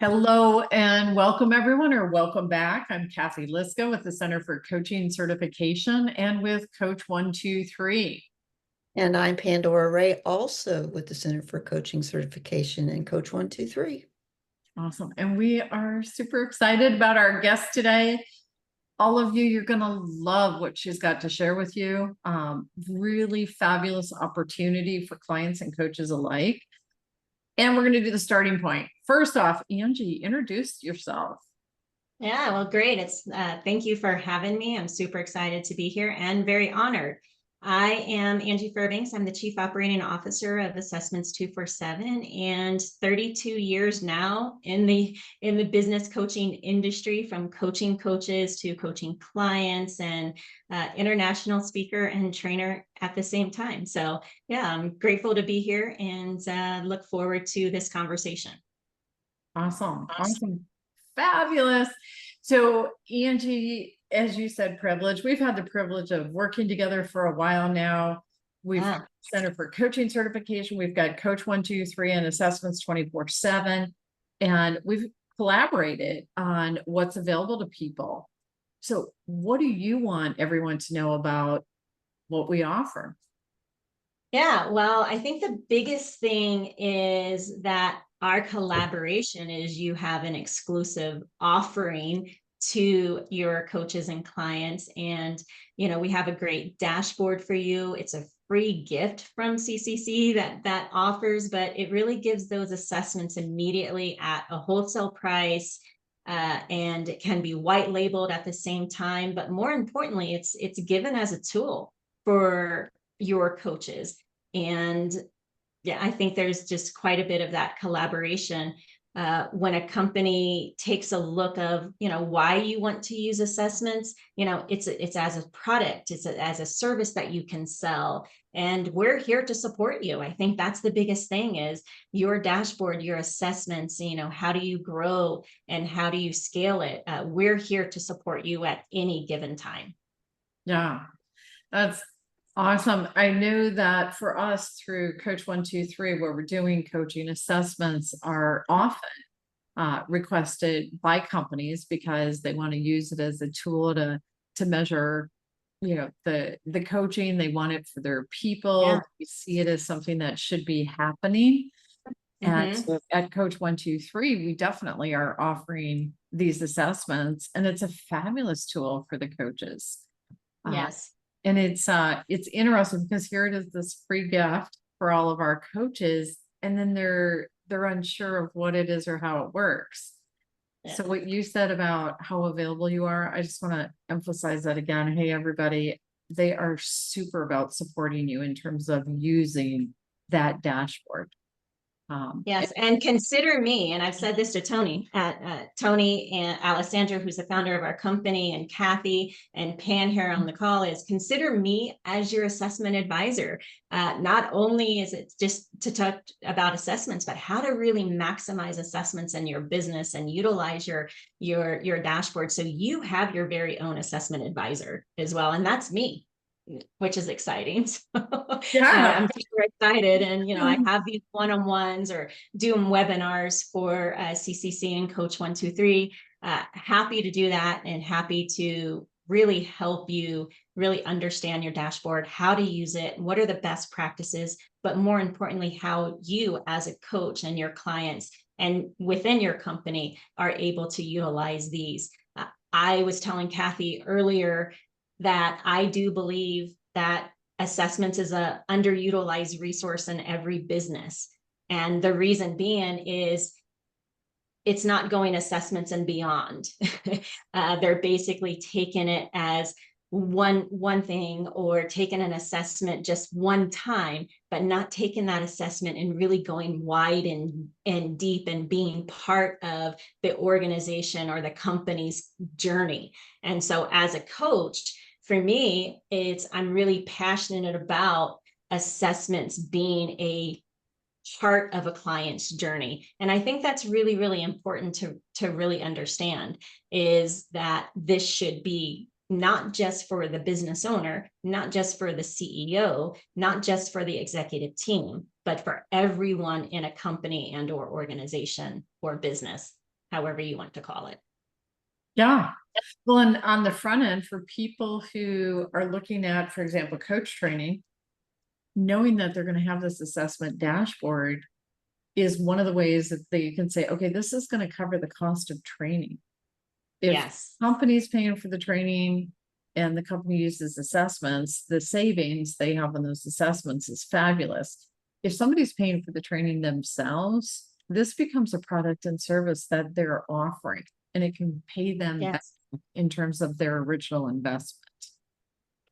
Hello and welcome everyone, or welcome back. I'm Cathy Liska with the Center for Coaching Certification and with Coach 123. And I'm Pandora Ray, also with the Center for Coaching Certification and Coach 123. Awesome. And we are super excited about our guest today. All of you, you're going to love what she's got to share with you. Really fabulous opportunity for clients and coaches alike. And we're going to do the starting point. First off, Angie, introduce yourself. Yeah, well, great. Thank you for having me. I'm super excited to be here and very honored. I am Angie Fairbanks. I'm the Chief Operating Officer of Assessments 247 and 32 years now in the business coaching industry, from coaching coaches to coaching clients and international speaker and trainer at the same time. So yeah, I'm grateful to be here and look forward to this conversation. Awesome. Fabulous. So Angie, as you said, privilege. We've had the privilege of working together for a while now. We've got Center for Coaching Certification. We've got Coach 123 and Assessments 24/7. And we've collaborated on what's available to people. So what do you want everyone to know about what we offer? Yeah, well, I think the biggest thing is that our collaboration is you have an exclusive offering to your coaches and clients. And, we have a great dashboard for you. It's a free gift from CCC that offers, but it really gives those assessments immediately at a wholesale price. And it can be white labeled at the same time. But more importantly, it's given as a tool for your coaches. And yeah, I think there's just quite a bit of that collaboration when a company takes a look of, why you want to use assessments. It's as a product, as a service that you can sell. And we're here to support you. I think that's the biggest thing is your dashboard, your assessments, how do you grow and how do you scale it? We're here to support you at any given time. Yeah, that's awesome. I know that for us through Coach 123, where we're doing coaching, assessments are often requested by companies because they want to use it as a tool to measure, the coaching. They want it for their people. Yeah. We see it as something that should be happening. And so at Coach 123, we definitely are offering these assessments, and it's a fabulous tool for the coaches. Yes. And it's interesting because here it is, this free gift for all of our coaches, and then they're unsure of what it is or how it works. Yeah. So what you said about how available you are, I just want to emphasize that again. Hey, everybody, they are super about supporting you in terms of using that dashboard. Yes, and consider me, and I've said this to Tony and Alessandra, who's the founder of our company, and Cathy and Pan here on the call, is consider me as your assessment advisor. Not only is it just to talk about assessments, but how to really maximize assessments in your business and utilize your dashboard. So you have your very own assessment advisor as well. And that's me, which is exciting. Yeah. I'm super excited. And, I have these one-on-ones or doing webinars for CCC and Coach 123. Happy to do that and happy to really help you really understand your dashboard, how to use it, what are the best practices, but more importantly, how you as a coach and your clients and within your company are able to utilize these. I was telling Cathy earlier that I do believe that assessments is a underutilized resource in every business. And the reason being is it's not going assessments and beyond. They're basically taking it as one thing, or taking an assessment just one time, but not taking that assessment and really going wide and deep and being part of the organization or the company's journey. And so as a coach, for me, I'm really passionate about assessments being a part of a client's journey. And I think that's really, really important to really understand, is that this should be not just for the business owner, not just for the CEO, not just for the executive team, but for everyone in a company and or organization or business, however you want to call it. Yeah. Well, and on the front end, for people who are looking at, for example, coach training, knowing that they're going to have this assessment dashboard is one of the ways that they can say, okay, this is going to cover the cost of training. If Yes. company's paying for the training and the company uses assessments, the savings they have on those assessments is fabulous. If somebody's paying for the training themselves, this becomes a product and service that they're offering, and it can pay them back Yes. in terms of their original investment.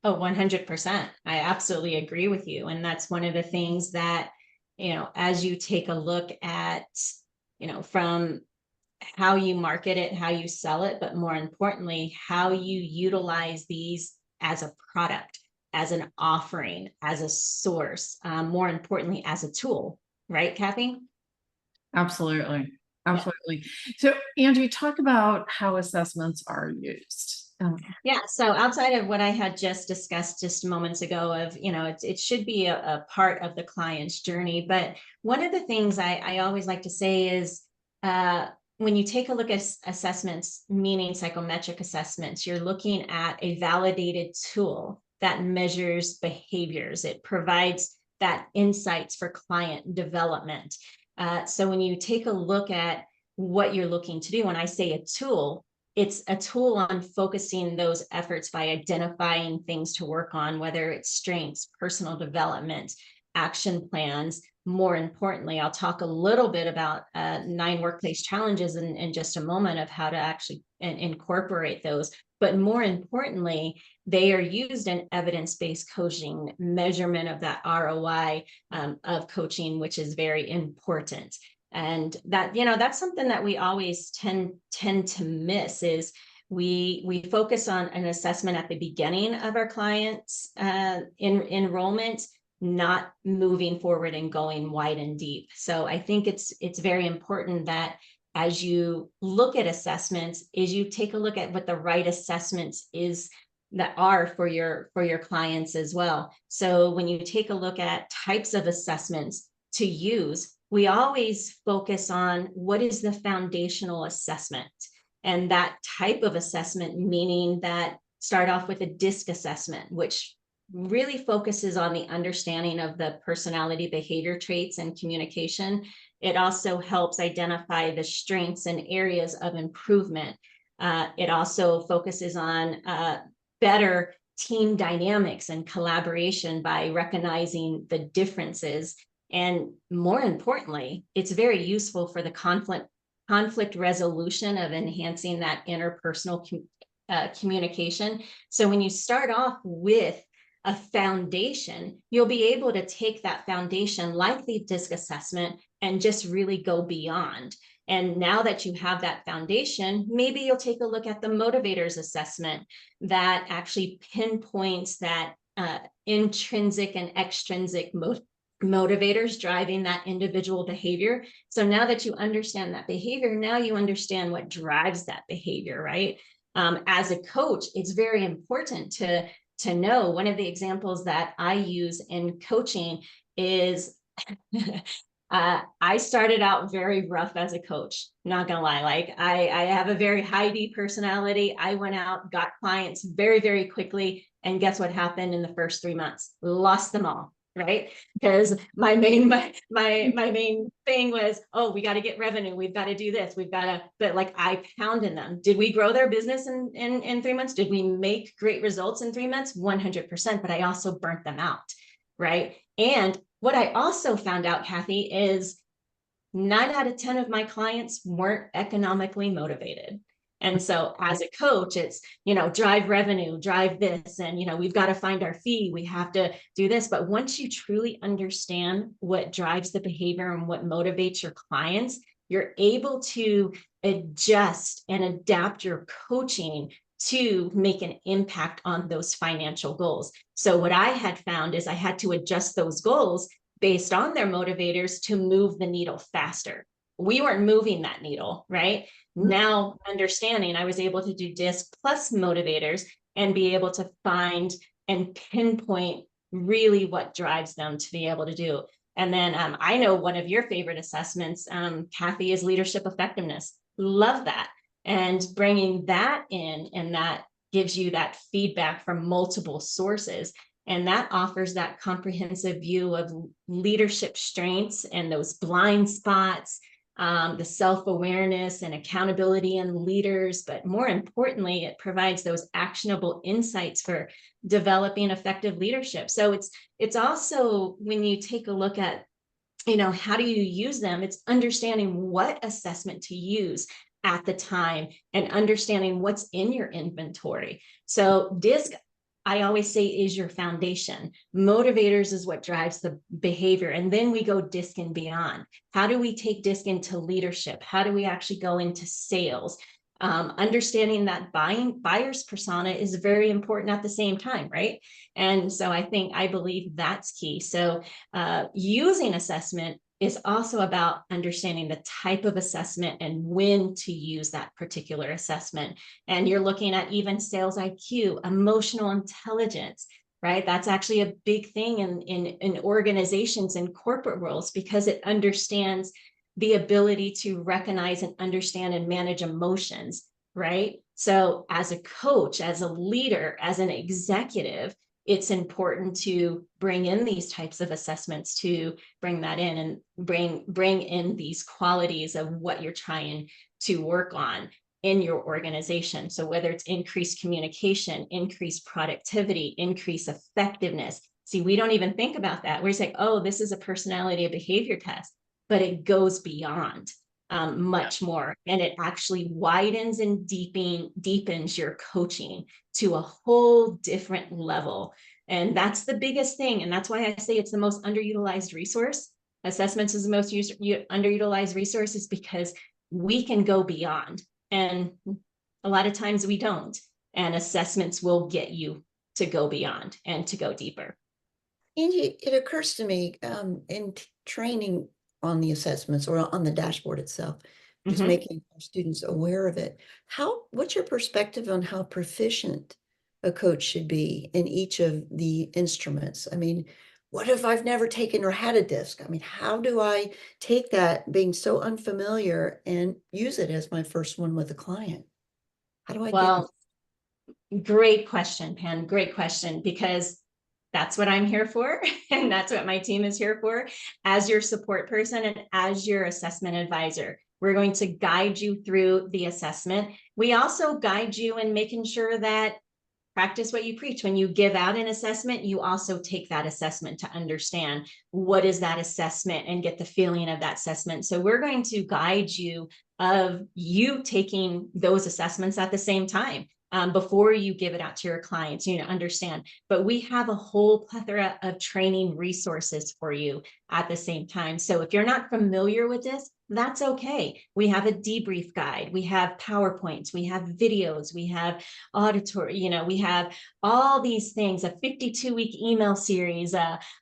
Oh, 100%. I absolutely agree with you. And that's one of the things that, as you take a look at, from how you market it, how you sell it, but more importantly, how you utilize these as a product, as an offering, as a source, more importantly, as a tool, right, Cathy? Absolutely. Absolutely. So, Angie, talk about how assessments are used. Yeah. So outside of what I had just discussed just moments ago of, it should be a part of the client's journey. But one of the things I always like to say is, when you take a look at assessments, meaning psychometric assessments, you're looking at a validated tool that measures behaviors. It provides that insights for client development. So when you take a look at what you're looking to do, when I say a tool, it's a tool on focusing those efforts by identifying things to work on, whether it's strengths, personal development, action plans. More importantly, I'll talk a little bit about 9 workplace challenges in just a moment of how to actually incorporate those. But more importantly, they are used in evidence-based coaching, measurement of that ROI of coaching, which is very important. And that, that's something that we always tend to miss is we focus on an assessment at the beginning of our clients enrollment, not moving forward and going wide and deep. So I think it's very important that as you look at assessments, is you take a look at what the right assessments is that are for your clients as well. So when you take a look at types of assessments to use, we always focus on what is the foundational assessment, and that type of assessment, meaning that start off with a DISC assessment, which really focuses on the understanding of the personality behavior traits and communication. It also helps identify the strengths and areas of improvement. It also focuses on better team dynamics and collaboration by recognizing the differences. And more importantly, it's very useful for the conflict resolution of enhancing that interpersonal communication. So when you start off with a foundation, you'll be able to take that foundation like the DISC assessment and just really go beyond. And now that you have that foundation, maybe you'll take a look at the motivators assessment that actually pinpoints that intrinsic and extrinsic motivators driving that individual behavior. So now that you understand that behavior, now you understand what drives that behavior, right? As a coach, it's very important to know. One of the examples that I use in coaching is I started out very rough as a coach, not gonna lie. Like I have a very high D personality. I went out, got clients very, very quickly. And guess what happened in the first 3 months? Lost them all, right? Because my main thing was, oh, we got to get revenue. We've got to do this. We've got to, but like I pounded them. Did we grow their business in 3 months? Did we make great results in 3 months? 100%, but I also burnt them out, right? And what I also found out, Cathy, is 9 out of 10 of my clients weren't economically motivated. And so as a coach, it's, drive revenue, drive this, and, we've got to find our fee. We have to do this. But once you truly understand what drives the behavior and what motivates your clients, you're able to adjust and adapt your coaching to make an impact on those financial goals. So what I had found is I had to adjust those goals based on their motivators to move the needle faster. We weren't moving that needle, right? Now, understanding, I was able to do DISC plus motivators and be able to find and pinpoint really what drives them to be able to do. And then I know one of your favorite assessments, Cathy, is leadership effectiveness. Love that. And bringing that in, and that gives you that feedback from multiple sources. And that offers that comprehensive view of leadership strengths and those blind spots, the self-awareness and accountability in leaders. But more importantly, it provides those actionable insights for developing effective leadership. So it's also, when you take a look at, how do you use them? It's understanding what assessment to use at the time and understanding what's in your inventory. So DISC, I always say, is your foundation. Motivators is what drives the behavior. And then we go DISC and beyond. How do we take DISC into leadership? How do we actually go into sales? Understanding that buyer's persona is very important at the same time, right? And so I believe that's key. So using assessment is also about understanding the type of assessment and when to use that particular assessment. And you're looking at even sales IQ, emotional intelligence, right? That's actually a big thing in organizations and corporate worlds, because it understands the ability to recognize and understand and manage emotions, right? So as a coach, as a leader, as an executive, it's important to bring in these types of assessments to bring that in and bring in these qualities of what you're trying to work on in your organization. So whether it's increased communication, increased productivity, increased effectiveness. See, we don't even think about that. We're saying, oh, this is a personality or behavior test, but it goes beyond much more. And it actually widens and deepens your coaching to a whole different level. And that's the biggest thing. And that's why I say it's the most underutilized resource. Assessments is the most underutilized resource, is because we can go beyond. And a lot of times we don't. And assessments will get you to go beyond and to go deeper. Angie, it occurs to me in training on the assessments or on the dashboard itself, just making our students aware of it. What's your perspective on how proficient a coach should be in each of the instruments? I mean, what if I've never taken or had a DISC? I mean, how do I take that being so unfamiliar and use it as my first one with a client? How do I get it? Great question, Pan. Great question, because that's what I'm here for. And that's what my team is here for, as your support person and as your assessment advisor. We're going to guide you through the assessment. We also guide you in making sure that practice what you preach. When you give out an assessment, you also take that assessment to understand what is that assessment and get the feeling of that assessment. So we're going to guide you of you taking those assessments at the same time. Before you give it out to your clients, understand. But we have a whole plethora of training resources for you at the same time. So if you're not familiar with this, that's okay. We have a debrief guide. We have PowerPoints. We have videos. We have auditory, we have all these things, a 52-week email series,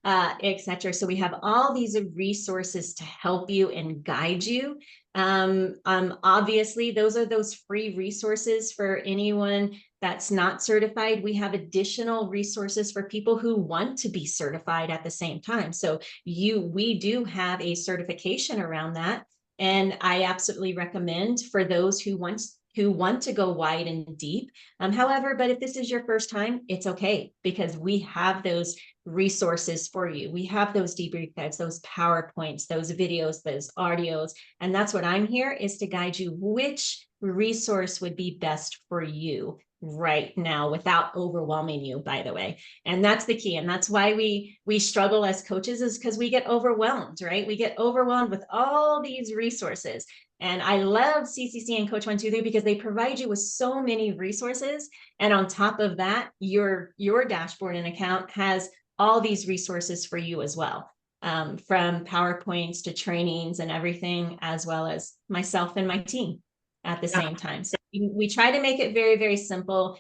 etc. So we have all these resources to help you and guide you. Obviously, those are those free resources for anyone that's not certified. We have additional resources for people who want to be certified at the same time. So we do have a certification around that. And I absolutely recommend for those who want to go wide and deep. However, but if this is your first time, it's okay, because we have those resources for you. We have those debrief guides, those PowerPoints, those videos, those audios. And that's what I'm here, is to guide you which resource would be best for you right now without overwhelming you, by the way. And that's the key. And that's why we struggle as coaches, is because we get overwhelmed, right? We get overwhelmed with all these resources. And I love CCC and Coach 123 because they provide you with so many resources. And on top of that, your dashboard and account has all these resources for you as well, from PowerPoints to trainings and everything, as well as myself and my team at the same time. So we try to make it very, very simple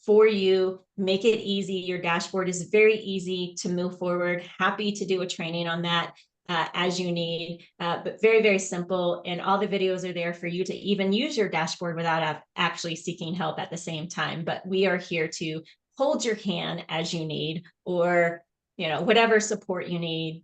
for you, make it easy. Your dashboard is very easy to move forward. Happy to do a training on that as you need, but very, very simple. And all the videos are there for you to even use your dashboard without actually seeking help at the same time. But we are here to hold your hand as you need, or, whatever support you need,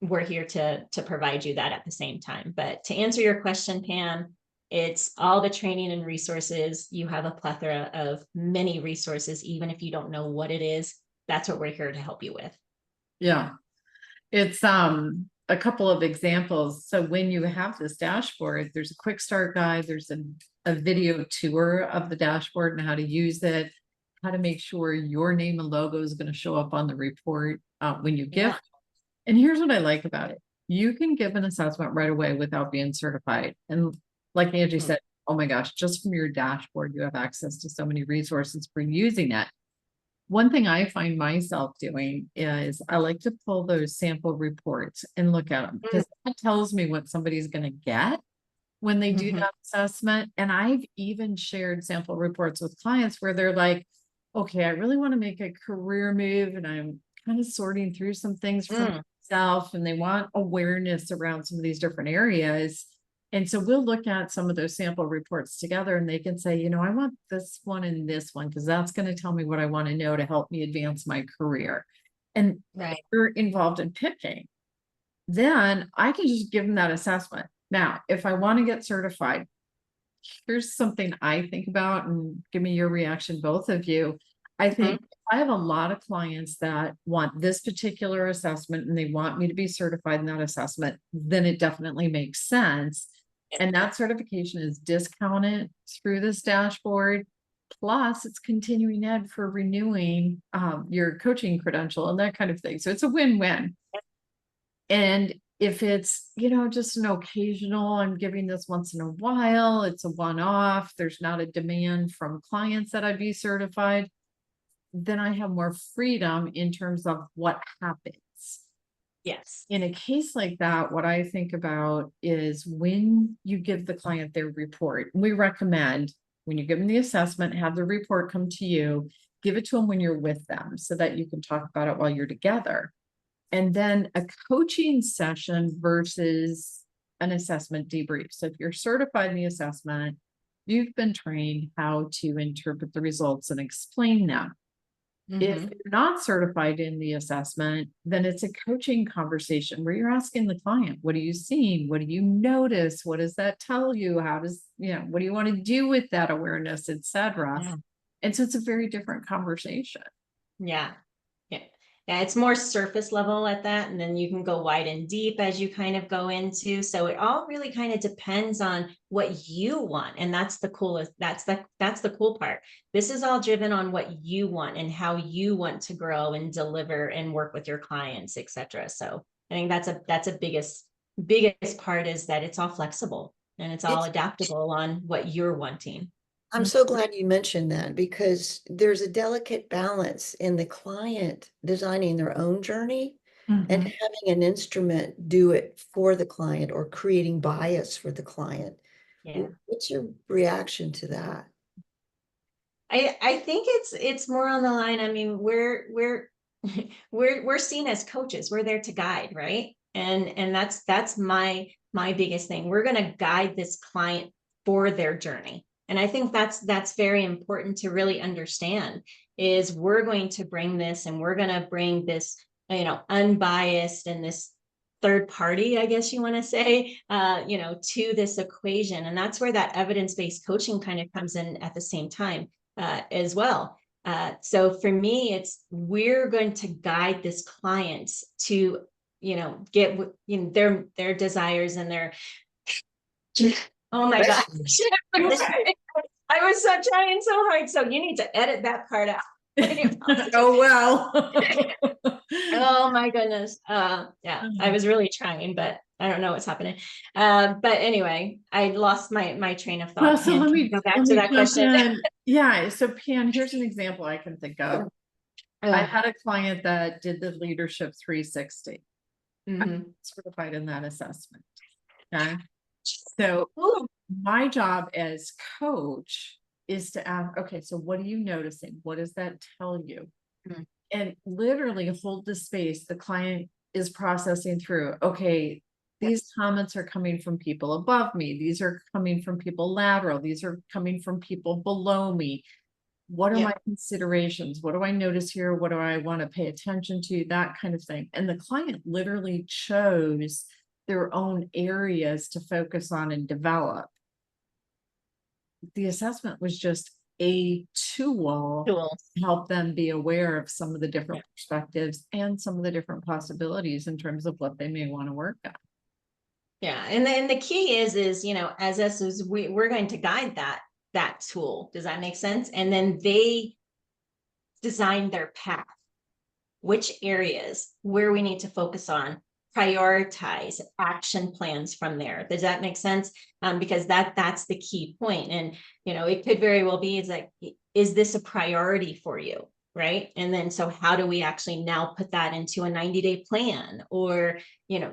we're here to provide you that at the same time. But to answer your question, Pam, it's all the training and resources. You have a plethora of many resources, even if you don't know what it is. That's what we're here to help you with. Yeah. It's a couple of examples. So when you have this dashboard, there's a quick start guide, there's a video tour of the dashboard and how to use it, how to make sure your name and logo is going to show up on the report when you give. Yeah. And here's what I like about it. You can give an assessment right away without being certified. And like Angie said, oh my gosh, just from your dashboard, you have access to so many resources for using it. One thing I find myself doing is I like to pull those sample reports and look at them because that tells me what somebody's going to get when they do that assessment. And I've even shared sample reports with clients where they're like, okay, I really want to make a career move and I'm kind of sorting through some things for myself and they want awareness around some of these different areas. And so we'll look at some of those sample reports together and they can say, you know, I want this one and this one because that's going to tell me what I want to know to help me advance my career. And you're involved in picking. Then I can just give them that assessment. Now, if I want to get certified, here's something I think about and give me your reaction, both of you. I think I have a lot of clients that want this particular assessment and they want me to be certified in that assessment, then it definitely makes sense. And that certification is discounted through this dashboard. Plus, it's continuing ed for renewing your coaching credential and that kind of thing. So it's a win-win. And if it's, you know, just an occasional, I'm giving this once in a while, it's a one-off, there's not a demand from clients that I'd be certified, then I have more freedom in terms of what happens. Yes. In a case like that, what I think about is when you give the client their report, we recommend when you give them the assessment, have the report come to you, give it to them when you're with them so that you can talk about it while you're together. And then a coaching session versus an assessment debrief. So if you're certified in the assessment, you've been trained how to interpret the results and explain them. If you're not certified in the assessment, then it's a coaching conversation where you're asking the client, what are you seeing? What do you notice? What does that tell you? How does, you know, what do you want to do with that awareness, etc. And so it's a very different conversation. Yeah. Yeah, it's more surface level at that, and then you can go wide and deep as you kind of go into. So it all really kind of depends on what you want, and that's the coolest. That's the cool part. This is all driven on what you want and how you want to grow and deliver and work with your clients, etc. So I think that's a biggest part is that it's all flexible and it's all adaptable on what you're wanting. I'm so glad you mentioned that because there's a delicate balance in the client designing their own journey and having an instrument do it for the client or creating bias for the client. Yeah. What's your reaction to that? I think it's more on the line. I mean, we're seen as coaches. We're there to guide, right? And that's my biggest thing. We're going to guide this client for their journey. And I think that's very important to really understand is we're going to bring this and we're going to bring this, you know, unbiased and this third party, I guess you want to say, you know, to this equation. And that's where that evidence-based coaching kind of comes in at the same time as well. So for me, it's we're going to guide this client to, you know, get their desires and their oh my gosh. I was so trying so hard. So you need to edit that part out. Oh, well. Oh my goodness. Yeah, I was really trying, but I don't know what's happening. But anyway, I lost my train of thought. Well, so Pan, let can me you go back to that question. Yeah. So Pan, here's an example I can think of. I had a client that did the leadership 360. I'm certified in that assessment. Okay. So my job as coach is to ask, okay, so what are you noticing? What does that tell you? And literally hold the space the client is processing through. Okay, these comments are coming from people above me. These are coming from people lateral. These are coming from people below me. What are Yeah. my considerations? What do I notice here? What do I want to pay attention to? That kind of thing. And the client literally chose their own areas to focus on and develop. The assessment was just a tool Tools. to help them be aware of some of the different perspectives and some of the different possibilities in terms of what they may want to work on. Yeah. And then the key is, as us is we're going to guide that tool. Does that make sense? And then they design their path, which areas, where we need to focus on, prioritize action plans from there. Does that make sense? Because that's the key point. And, it could very well be, is this a priority for you? Right. And then, so how do we actually now put that into a 90-day plan, or,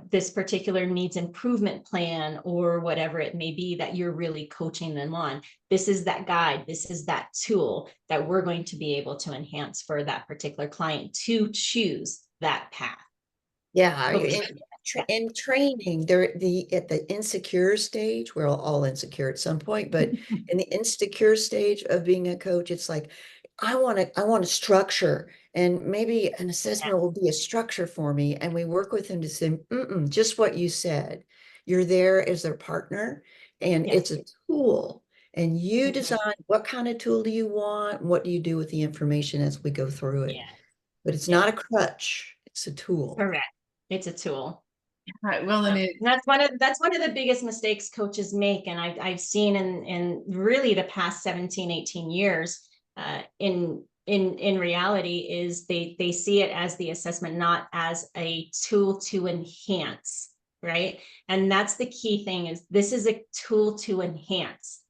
this particular needs improvement plan, or whatever it may be that you're really coaching them on? This is that guide. This is that tool that we're going to be able to enhance for that particular client to choose that path. Yeah, Okay. in training, at the insecure stage, we're all insecure at some point, but in the insecure stage of being a coach, it's like, I want a structure, and maybe an assessment will be a structure for me. And we work with them to say, just what you said. You're there as their partner, and Yeah. it's a tool. And you design what kind of tool do you want? What do you do with the information as we go through it? Yeah. But it's not a crutch, it's a tool. Correct. It's a tool. Right. Well, and And that's one of the biggest mistakes coaches make. And I've seen in really the past 17, 18 years, in reality, is they see it as the assessment, not as a tool to enhance, right? And that's the key thing, is this is a tool to enhance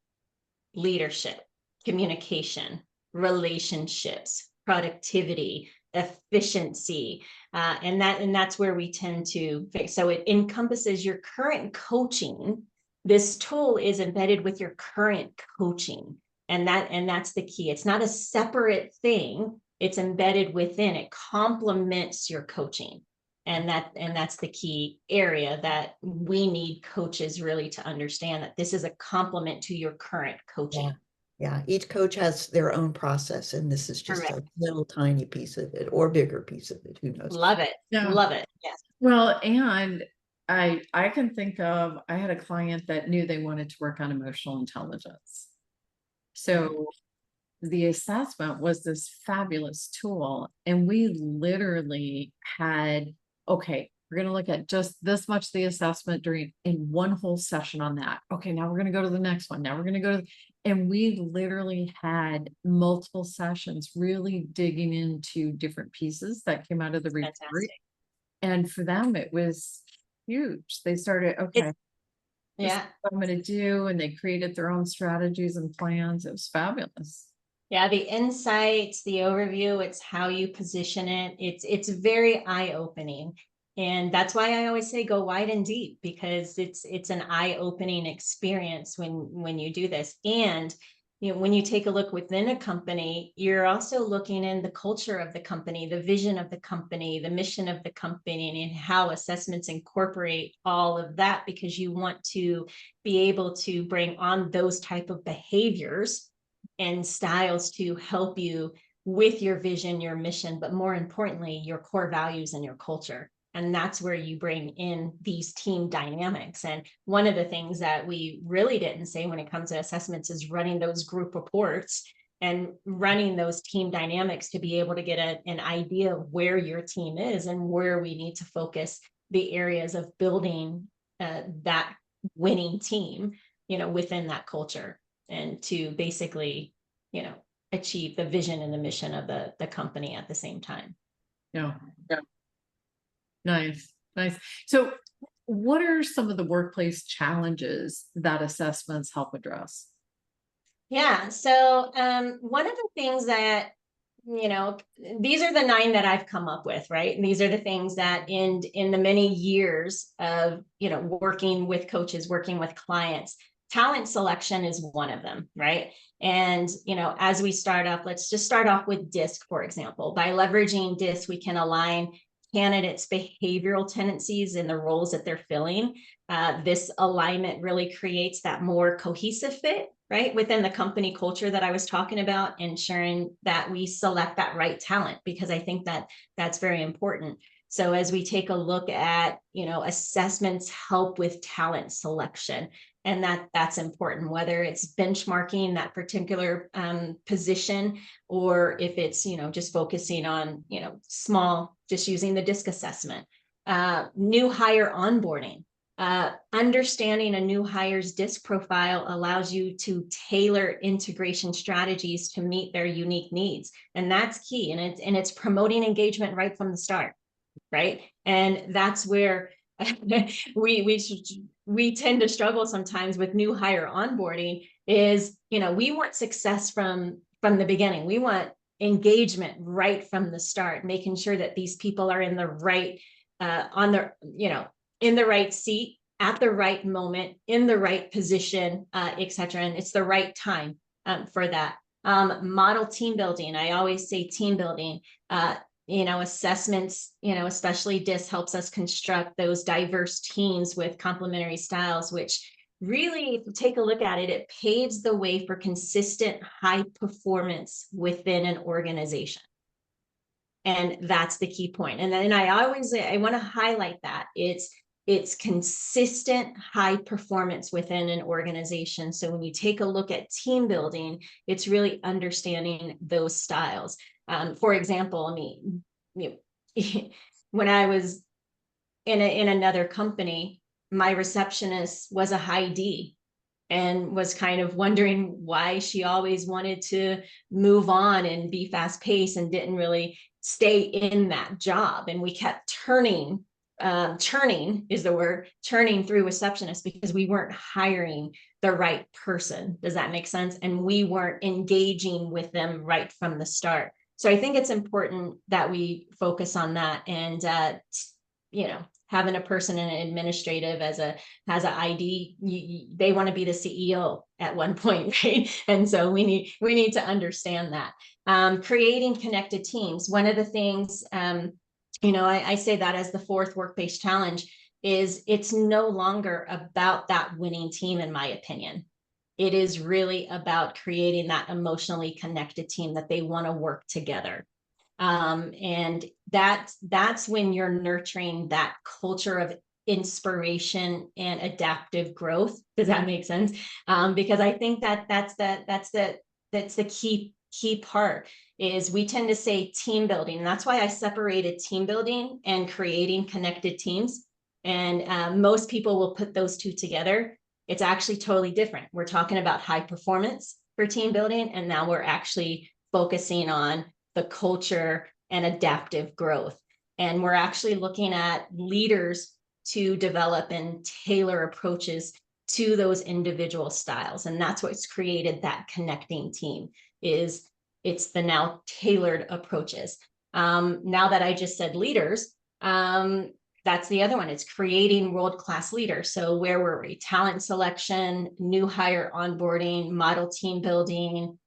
leadership, communication, relationships, productivity, efficiency, and that's where we tend to fix. So it encompasses your current coaching. This tool is embedded with your current coaching, and that's the key. It's not a separate thing. It's embedded within. It complements your coaching. And that's the key area that we need coaches really to understand, that this is a complement to your current coaching. Yeah, each coach has their own process, and this is just a Correct. little tiny piece of it, or bigger piece of it, who knows? Love it. Yeah. Love it. Yes. Well, and I can think of, I had a client that knew they wanted to work on emotional intelligence. So the assessment was this fabulous tool, and we literally had, okay, we're going to look at just this much of the assessment in one whole session on that. Okay, now we're going to go to the next one. Now we're going to go to, and we literally had multiple sessions really digging into different pieces that came out of the report. Fantastic. And for them, it was huge. They started, okay, this is Yeah. what I'm going to do. And they created their own strategies and plans. It was fabulous. Yeah, the insights, the overview, it's how you position it. It's very eye-opening. And that's why I always say go wide and deep, because it's an eye-opening experience when you do this. And when you take a look within a company, you're also looking in the culture of the company, the vision of the company, the mission of the company, and how assessments incorporate all of that, because you want to be able to bring on those type of behaviors and styles to help you with your vision, your mission, but more importantly, your core values and your culture. And that's where you bring in these team dynamics. And one of the things that we really didn't say when it comes to assessments is running those group reports and running those team dynamics to be able to get an idea of where your team is and where we need to focus the areas of building that winning team, within that culture, and to basically, achieve the vision and the mission of the company at the same time. Yeah. Nice. So what are some of the workplace challenges that assessments help address? Yeah. So one of the things that, these are the 9 that I've come up with, right? And these are the things that in the many years of, working with coaches, working with clients, talent selection is one of them, right? And, as we start off, let's just start off with DISC, for example. By leveraging DISC, we can align candidates' behavioral tendencies in the roles that they're filling, this alignment really creates that more cohesive fit, right, within the company culture that I was talking about, ensuring that we select that right talent, because I think that that's very important. So as we take a look at, assessments help with talent selection, and that's important, whether it's benchmarking that particular position, or if it's, just focusing on, small, just using the DISC assessment. New hire onboarding. Understanding a new hire's DISC profile allows you to tailor integration strategies to meet their unique needs. And that's key. And it's promoting engagement right from the start, right? And that's where we tend to struggle sometimes with new hire onboarding is, we want success from the beginning. We want engagement right from the start, making sure that these people are in the right, in the right seat at the right moment, in the right position, etc. And it's the right time for that. Model team building. I always say team building. Assessments, especially DISC, helps us construct those diverse teams with complementary styles, which really, if you take a look at it, it paves the way for consistent high performance within an organization. And that's the key point. And then I want to highlight that it's consistent high performance within an organization. So when you take a look at team building, it's really understanding those styles. For example, I mean, when I was in another company, my receptionist was a high D, and was kind of wondering why she always wanted to move on and be fast paced and didn't really stay in that job. And we kept churning is the word, churning through receptionists, because we weren't hiring the right person. Does that make sense? And we weren't engaging with them right from the start. So I think it's important that we focus on that, and having a person in an administrative has an ID, they want to be the CEO at one point, right? And so we need to understand that. Creating connected teams. One of the things, I say that as the fourth work-based challenge, is it's no longer about that winning team, in my opinion. It is really about creating that emotionally connected team that they want to work together. And that's when you're nurturing that culture of inspiration and adaptive growth. Does that make sense? Because I think that's the key part. Is we tend to say team building, and that's why I separated team building and creating connected teams. And most people will put those two together. It's actually totally different. We're talking about high performance for team building, and now we're actually focusing on the culture and adaptive growth. And we're actually looking at leaders to develop and tailor approaches to those individual styles. And that's what's created that connecting team, is it's the now tailored approaches. Now that I just said leaders, that's the other one. It's creating world-class leaders. So where were we? Talent selection, new hire onboarding, model team building,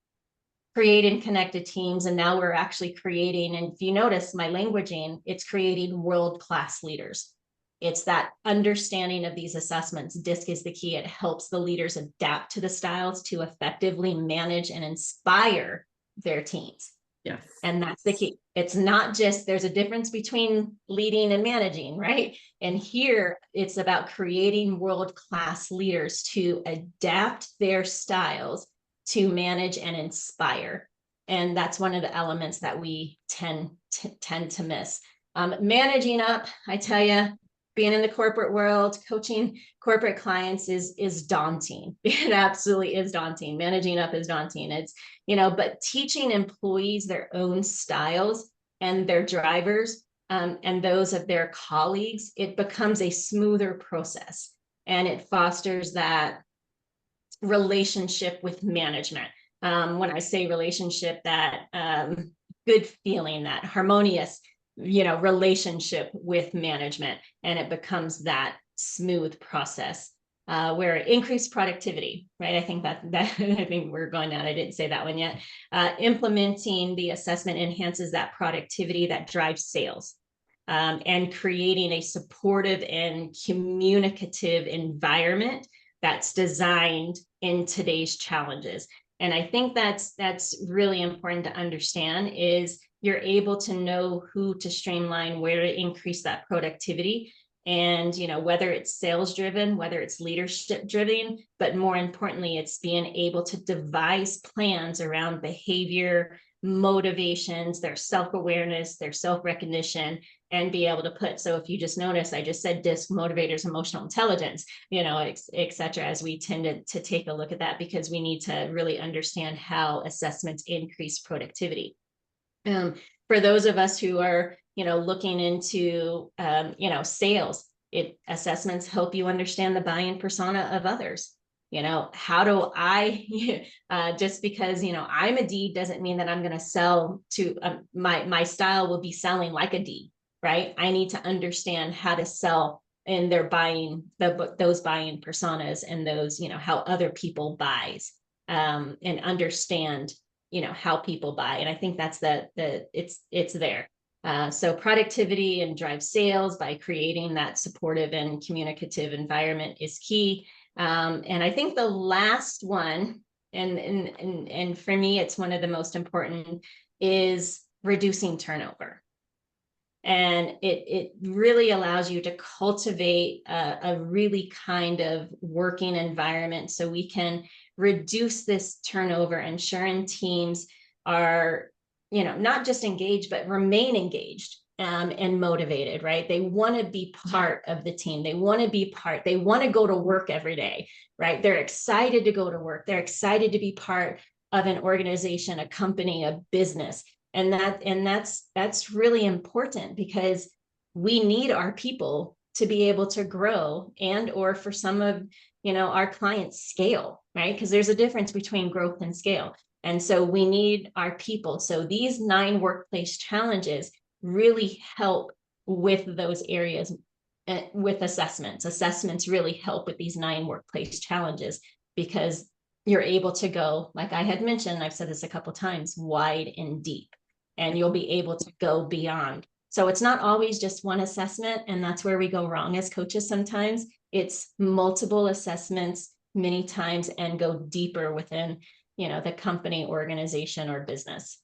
creating connected teams. And now we're actually creating, and if you notice my languaging, it's creating world-class leaders. It's that understanding of these assessments. DISC is the key. It helps the leaders adapt to the styles to effectively manage and inspire their teams. Yes. And that's the key. It's not just, there's a difference between leading and managing, right? And here it's about creating world-class leaders to adapt their styles to manage and inspire. And that's one of the elements that we tend to miss. Managing up, I tell you, being in the corporate world, coaching corporate clients is daunting. It absolutely is daunting. Managing up is daunting. It's, but teaching employees their own styles and their drivers and those of their colleagues, it becomes a smoother process, and it fosters that relationship with management. When I say relationship, that good feeling, that harmonious relationship with management, and it becomes that smooth process where increased productivity, right? I think that I think we're going down. I didn't say that one yet. Implementing the assessment enhances that productivity that drives sales. and creating a supportive and communicative environment that's designed in today's challenges. And I think that's really important to understand, is you're able to know who to streamline, where to increase that productivity. And, you know, whether it's sales driven, whether it's leadership driven, but more importantly, it's being able to devise plans around behavior, motivations, their self-awareness, their self-recognition, and be able to put, so if you just notice, I just said DISC, motivators, emotional intelligence, you know, et cetera, as we tend to take a look at that, because we need to really understand how assessments increase productivity. For those of us who are, you know, looking into, you know, sales, assessments help you understand the buy-in persona of others. You know, how do I, just because, you know, I'm a D doesn't mean that I'm going to sell to, my style will be selling like a D, right? I need to understand how to sell in their buying, those buying personas, and those, you know, how other people buys, and understand, you know, how people buy. And I think that's it's there. So productivity and drive sales by creating that supportive and communicative environment is key. And I think the last one, and for me, it's one of the most important, is reducing turnover. And it really allows you to cultivate a really kind of working environment, so we can reduce this turnover, ensuring teams are, you know, not just engaged, but remain engaged and motivated, right? They want to be part of the team. They want to be part, they want to go to work every day, right? They're excited to go to work. They're excited to be part of an organization, a company, a business. And that's really important, because we need our people to be able to grow, and or for some of, you know, our clients scale, right? Because there's a difference between growth and scale. And so we need our people. So these 9 workplace challenges really help with those areas, with assessments. Assessments really help with these 9 workplace challenges, because you're able to go, like I had mentioned, I've said this a couple of times, wide and deep, and you'll be able to go beyond. So it's not always just one assessment, and that's where we go wrong as coaches sometimes. It's multiple assessments many times, and go deeper within, you know, the company, organization, or business.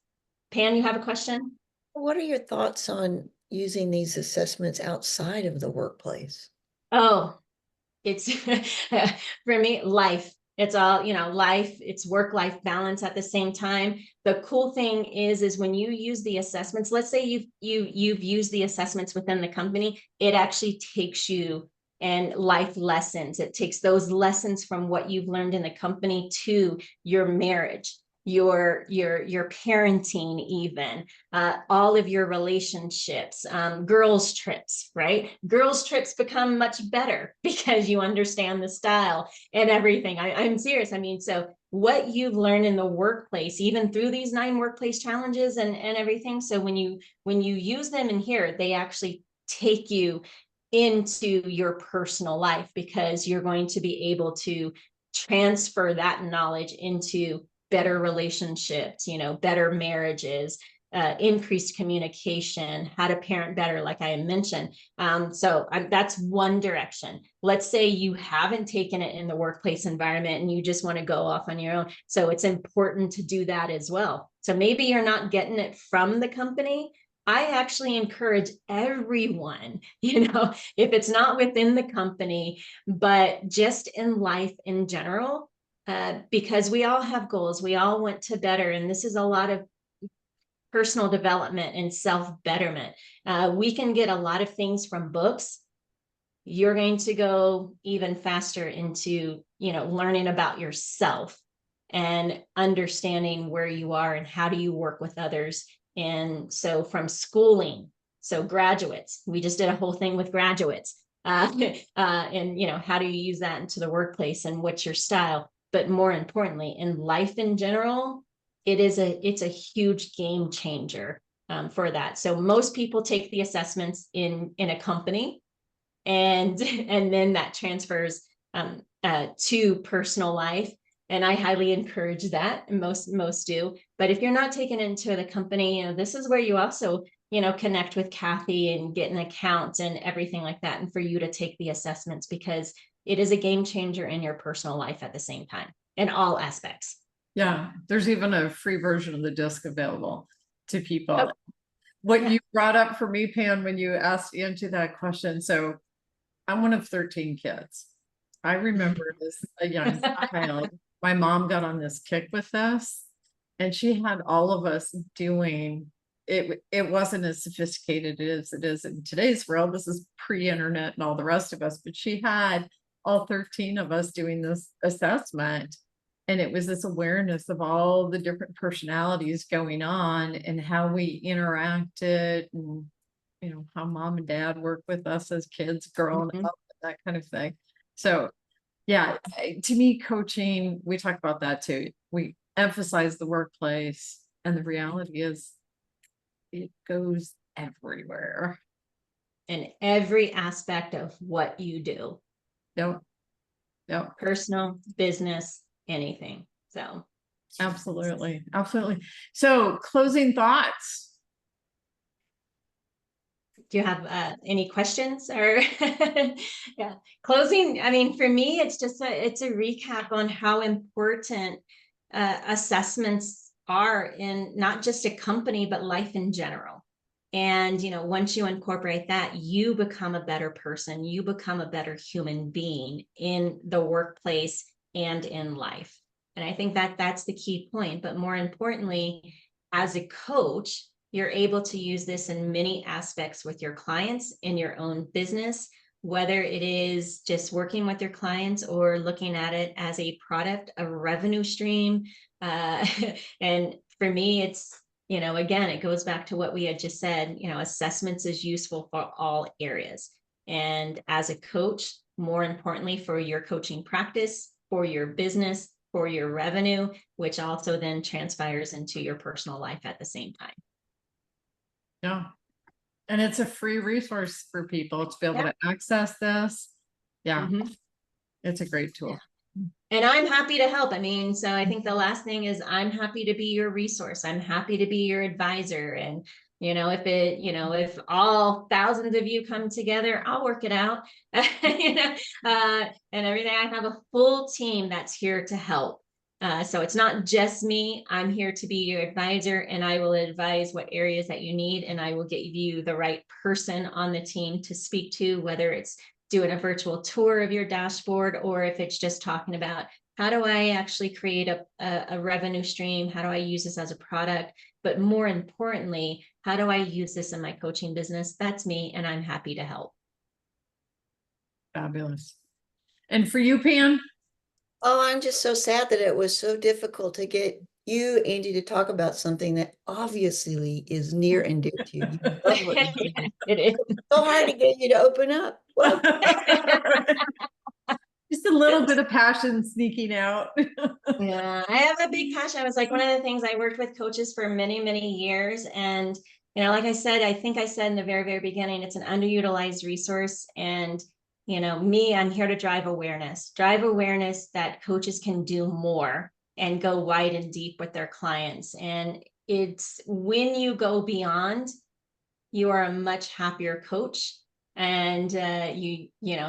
Pan, you have a question? What are your thoughts on using these assessments outside of the workplace? Oh, it's for me, life. It's all, you know, life, it's work-life balance at the same time. The cool thing is when you use the assessments, let's say you've used the assessments within the company, it actually takes you and life lessons. It takes those lessons from what you've learned in the company to your marriage, your parenting, even all of your relationships, girls trips, right? Girls trips become much better because you understand the style and everything. I'm serious. I mean, so what you've learned in the workplace, even through these 9 workplace challenges and everything. So when you use them in here, they actually take you into your personal life, because you're going to be able to transfer that knowledge into better relationships, you know, better marriages, increased communication, how to parent better, like I mentioned. So that's one direction. Let's say you haven't taken it in the workplace environment and you just want to go off on your own. So it's important to do that as well. So maybe you're not getting it from the company. I actually encourage everyone, you know, if it's not within the company, but just in life in general, because we all have goals, we all want to better, and this is a lot of personal development and self-betterment. We can get a lot of things from books. You're going to go even faster into, you know, learning about yourself and understanding where you are and how do you work with others. And so from schooling, so graduates, we just did a whole thing with graduates, and, you know, how do you use that into the workplace, and what's your style? But more importantly, in life in general, it's a huge game changer for that. So most people take the assessments in a company, and then that transfers to personal life. And I highly encourage that. Most do. But if you're not taking it into the company, you know, this is where you also connect with Cathy and get an account and everything like that, and for you to take the assessments, because it is a game changer in your personal life at the same time, in all aspects. Yeah, there's even a free version of the disc available to people. Oh, What yeah. you brought up for me, Pam, when you asked Angie that question. So I'm one of 13 kids. I remember as a young child, my mom got on this kick with this, and she had all of us doing it. It wasn't as sophisticated as it is in today's world. This is pre-internet and all the rest of us, but she had all 13 of us doing this assessment. And it was this awareness of all the different personalities going on and how we interacted, and how mom and dad work with us as kids growing up, that kind of thing. So yeah, to me, coaching, we talk about that too. We emphasize the workplace, and the reality is it goes everywhere. In every aspect of what you do. Yep. Personal, business, anything. So Absolutely. So closing thoughts. do you have any questions or yeah, closing? I mean, for me, it's a recap on how important assessments are in not just a company, but life in general. And, once you incorporate that, you become a better person, you become a better human being in the workplace and in life. And I think that that's the key point. But more importantly, as a coach, you're able to use this in many aspects with your clients in your own business, whether it is just working with your clients or looking at it as a product, a revenue stream. And for me, it's, again, it goes back to what we had just said, assessments is useful for all areas. And as a coach, more importantly, for your coaching practice, for your business, for your revenue, which also then transpires into your personal life at the same time. Yeah. And it's a free resource for people to be able to access this. Yeah. It's a great tool. And I'm happy to help. I mean, so I think the last thing is I'm happy to be your resource. I'm happy to be your advisor. And, if all thousands of you come together, I'll work it out, and everything. I have a full team that's here to help. So it's not just me. I'm here to be your advisor, and I will advise what areas that you need, and I will get you the right person on the team to speak to, whether it's doing a virtual tour of your dashboard, or if it's just talking about how do I actually create a revenue stream? How do I use this as a product? But more importantly, how do I use this in my coaching business? That's me, and I'm happy to help. Fabulous. And for you, Pam? Oh, I'm just so sad that it was so difficult to get you, Angie, to talk about something that obviously is near and dear to you. You love what you do. It is so hard to get you to open up. Well, just a little bit of passion sneaking out. Yeah, I have a big passion. I was like one of the things, I worked with coaches for many, many years. And, like I said, I think I said in the very, very beginning, it's an underutilized resource. And, me, I'm here to drive awareness that coaches can do more and go wide and deep with their clients. And it's when you go beyond, you are a much happier coach. And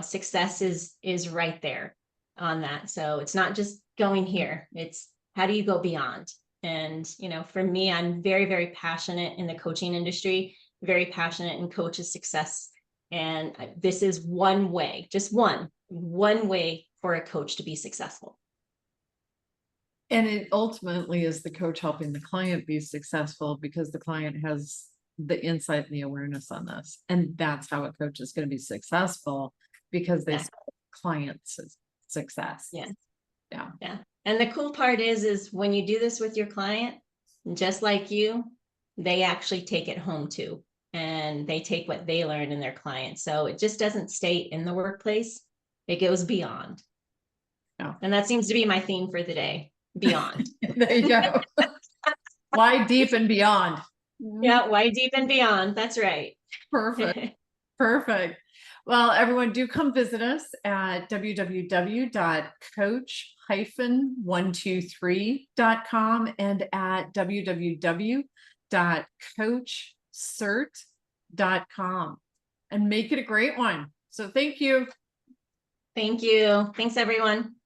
success is right there on that. So it's not just going here, it's how do you go beyond? And for me, I'm very, very passionate in the coaching industry, very passionate in coaches' success. And this is one way, just one way for a coach to be successful. And it ultimately is the coach helping the client be successful, because the client has the insight and the awareness on this. And that's how a coach is going to be successful, because they clients' success. Yeah. Yeah. And the cool part is when you do this with your client, just like you, they actually take it home too. And they take what they learn in their clients. So it just doesn't stay in the workplace. It goes beyond. Yeah. And that seems to be my theme for the day. Beyond. There you go. Wide, deep, and beyond. Yeah, wide, deep, and beyond. That's right. Perfect. Well, everyone, do come visit us at www.coach-123.com and at www.coach cert.com and make it a great one. So thank you. Thank you. Thanks, everyone.